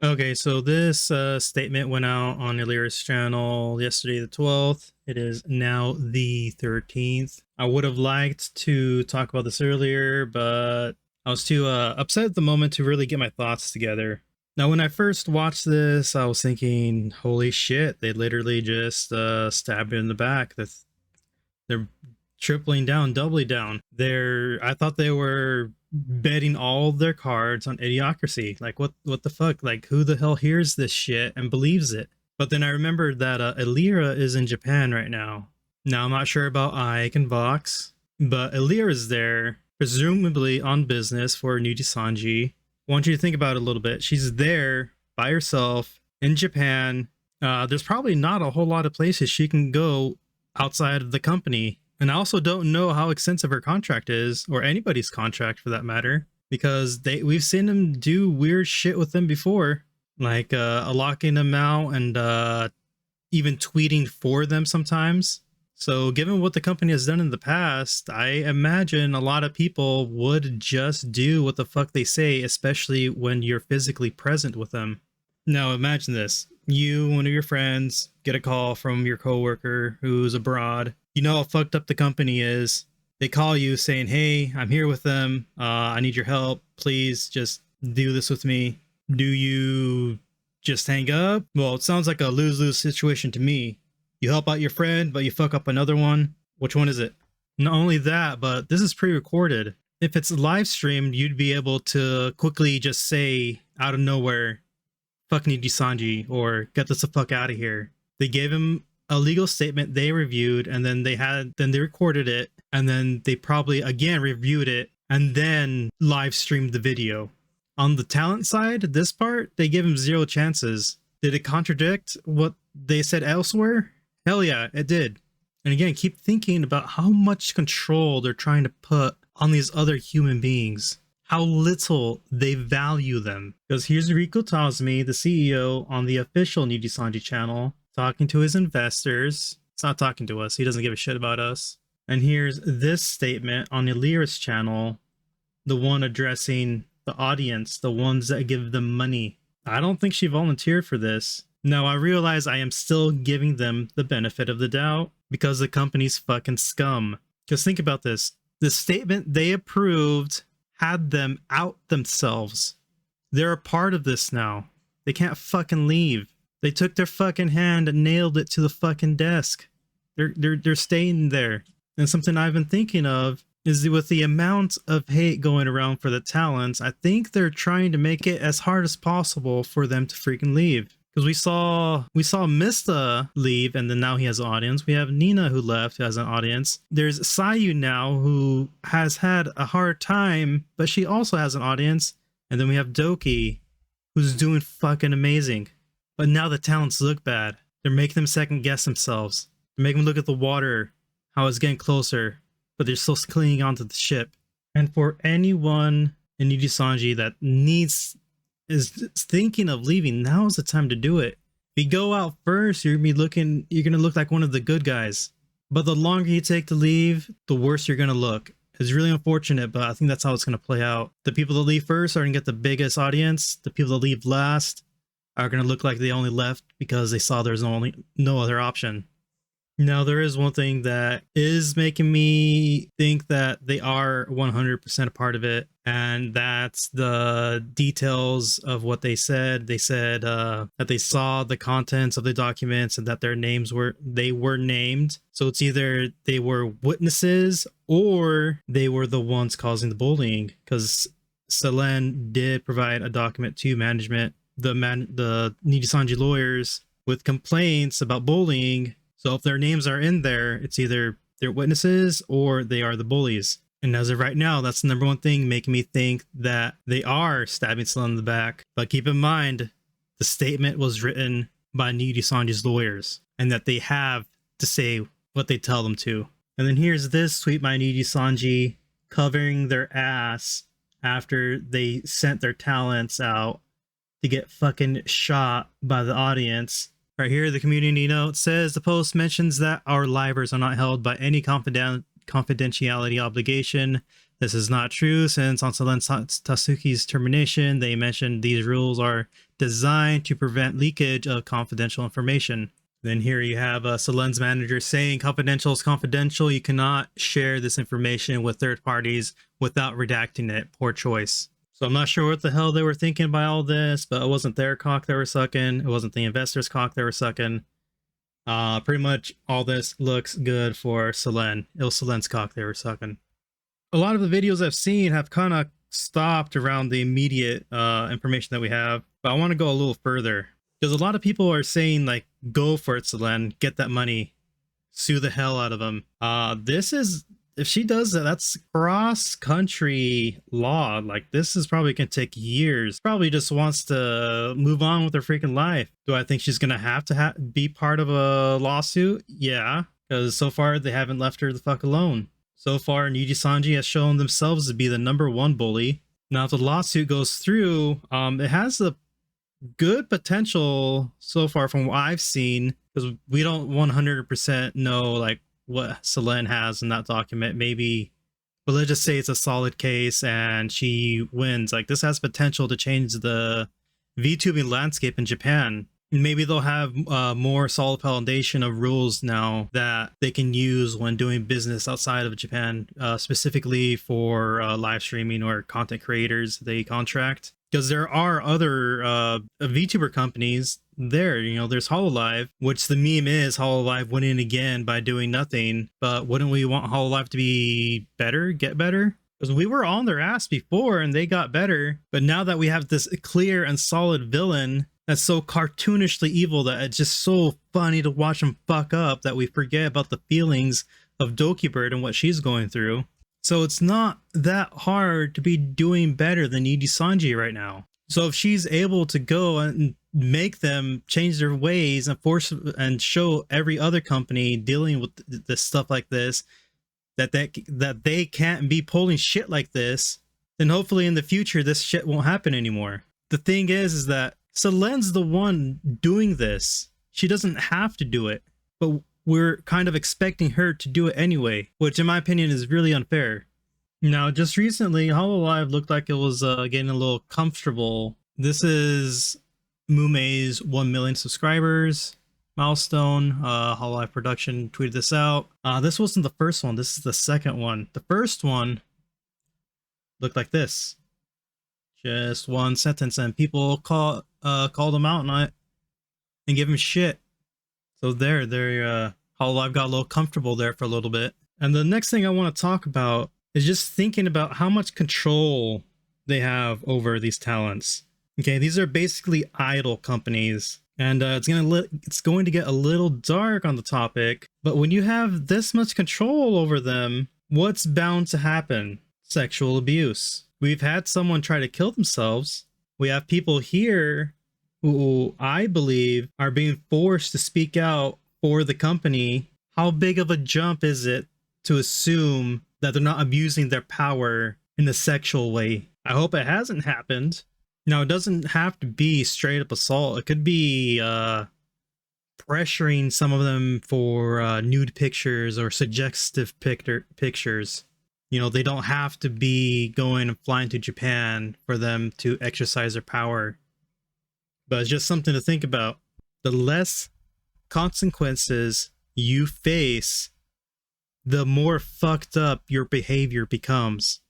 Okay, so this statement went out on Illyra's channel yesterday, the 12th. It is now the 13th. I would have liked to talk about this earlier, but I was too upset at the moment to really get my thoughts together. Now, when I first watched this, I was thinking, holy shit, they literally just stabbed me in the back. They're tripling down, doubling down. I thought they were betting all their cards on Idiocracy. Like, what the fuck? Like, who the hell hears this shit and believes it? But then I remembered that Illyra is in Japan right now. Now, I'm not sure about Ike and Vox, but Illyra is there, presumably on business for Nijisanji. I want you to think about it a little bit. She's there by herself in Japan. There's probably not a whole lot of places she can go outside of the company. And I also don't know how extensive her contract is, or anybody's contract for that matter, because we've seen them do weird shit with them before, like locking them out and even tweeting for them sometimes. So given what the company has done in the past, I imagine a lot of people would just do what the fuck they say, especially when you're physically present with them. Now imagine this. You, one of your friends, get a call from your coworker who's abroad. You know how fucked up the company is. They call you saying, hey, I'm here with them. I need your help. Please just do this with me. Do you just hang up? Well, it sounds like a lose-lose situation to me. You help out your friend, but you fuck up another one. Which one is it? Not only that, but this is pre-recorded. If it's live streamed, you'd be able to quickly just say out of nowhere, fuck Nijisanji, or get this the fuck out of here. They gave him a legal statement they reviewed, and then they recorded it, and then they probably again reviewed it and then live streamed the video. On the talent side, this part, they give him 0 chances. Did it contradict what they said elsewhere? Hell yeah, it did. And again, keep thinking about how much control they're trying to put on these other human beings. How little they value them. Because here's Rico Tazmi, the CEO, on the official Nijisanji channel, talking to his investors. It's not talking to us. He doesn't give a shit about us. And here's this statement on Illyra's channel, the one addressing the audience, the ones that give them money. I don't think she volunteered for this. Now, I realize I am still giving them the benefit of the doubt because the company's fucking scum. Because think about this. The statement they approved had them out themselves. They're a part of this now. They can't fucking leave. They took their fucking hand and nailed it to the fucking desk. They're staying there. And something I've been thinking of is with the amount of hate going around for the talents, I think they're trying to make it as hard as possible for them to freaking leave. Because we saw Mista leave, and then now he has an audience. We have Nina who left, who has an audience. There's Sayu now, who has had a hard time, but she also has an audience. And then we have Doki, who's doing fucking amazing. But now the talents look bad. They're making them second guess themselves. They're making them look at the water, how it's getting closer, but they're still clinging onto the ship. And for anyone in Nijisanji that is thinking of leaving, now is the time to do it. If you go out first, you're gonna look like one of the good guys. But the longer you take to leave, the worse you're gonna look. It's really unfortunate, but I think that's how it's gonna play out. The people that leave first are gonna get the biggest audience. The people that leave last are gonna look like they only left because they saw there's no other option. Now, there is one thing that is making me think that they are 100% a part of it, and that's the details of what they said. They said that they saw the contents of the documents and that their names were named. So it's either they were witnesses or they were the ones causing the bullying, because Selen did provide a document to management, the Nijisanji lawyers, with complaints about bullying. So if their names are in there, it's either they're witnesses or they are the bullies. And as of right now, that's the number one thing making me think that they are stabbing Selen in the back. But keep in mind, the statement was written by Nijisanji's lawyers, and that they have to say what they tell them to. And then here's this tweet by Nijisanji covering their ass after they sent their talents out to get fucking shot by the audience. Right here, the community note says the post mentions that our livers are not held by any confidentiality obligation. This is not true, since on Selen Tatsuki's termination, they mentioned these rules are designed to prevent leakage of confidential information. Then here you have Solen's manager saying confidential is confidential. You cannot share this information with third parties without redacting it. Poor choice. So I'm not sure what the hell they were thinking by all this, but it wasn't their cock they were sucking. It wasn't the investors' cock they were sucking. Pretty much all this looks good for Solen. It was Solen's cock they were sucking. A lot of the videos I've seen have kind of stopped around the immediate information that we have, but I want to go a little further. Because a lot of people are saying, like, go for it, Solen, get that money, sue the hell out of them. This is, if she does that, that's cross-country law. Like, this is probably going to take years. Probably just wants to move on with her freaking life. Do I think she's going to have to be part of a lawsuit? Yeah, because so far they haven't left her the fuck alone. So far, Nijisanji has shown themselves to be the #1 bully. Now, if the lawsuit goes through, it has the good potential so far from what I've seen, because we don't 100% know like what Solen has in that document. Maybe, but let's just say it's a solid case and she wins. Like, this has potential to change the VTubing landscape in Japan. Maybe they'll have more solid foundation of rules now that they can use when doing business outside of Japan, specifically for live streaming or content creators they contract. Because there are other VTuber companies there. You know, there's HoloLive, which the meme is HoloLive winning again by doing nothing. But wouldn't we want HoloLive to be better, get better? Because we were on their ass before and they got better. But now that we have this clear and solid villain that's so cartoonishly evil that it's just so funny to watch him fuck up that we forget about the feelings of Doki Bird and what she's going through. So it's not that hard to be doing better than Nijisanji right now. So if she's able to go and make them change their ways and force and show every other company dealing with this stuff like this that they can't be pulling shit like this, then hopefully in the future this shit won't happen anymore. The thing is that Solen's the one doing this. She doesn't have to do it, but we're kind of expecting her to do it anyway, which in my opinion is really unfair. Now, just recently, HoloLive looked like it was getting a little comfortable. This is Mumei's 1 million subscribers milestone. HoloLive Production tweeted this out. This wasn't the first one. This is the second one. The first one looked like this. Just one sentence, and people called him out on it and give him shit. So HoloLive got a little comfortable there for a little bit. And the next thing I want to talk about is just thinking about how much control they have over these talents. Okay, these are basically idol companies, and it's going to get a little dark on the topic. But when you have this much control over them, what's bound to happen? Sexual abuse. We've had someone try to kill themselves. We have people here who I believe are being forced to speak out for the company. How big of a jump is it to assume that they're not abusing their power in a sexual way? I hope it hasn't happened. Now, it doesn't have to be straight up assault. It could be pressuring some of them for nude pictures or suggestive pictures. You know, they don't have to be going and flying to Japan for them to exercise their power. But it's just something to think about. The less consequences you face, the more fucked up your behavior becomes.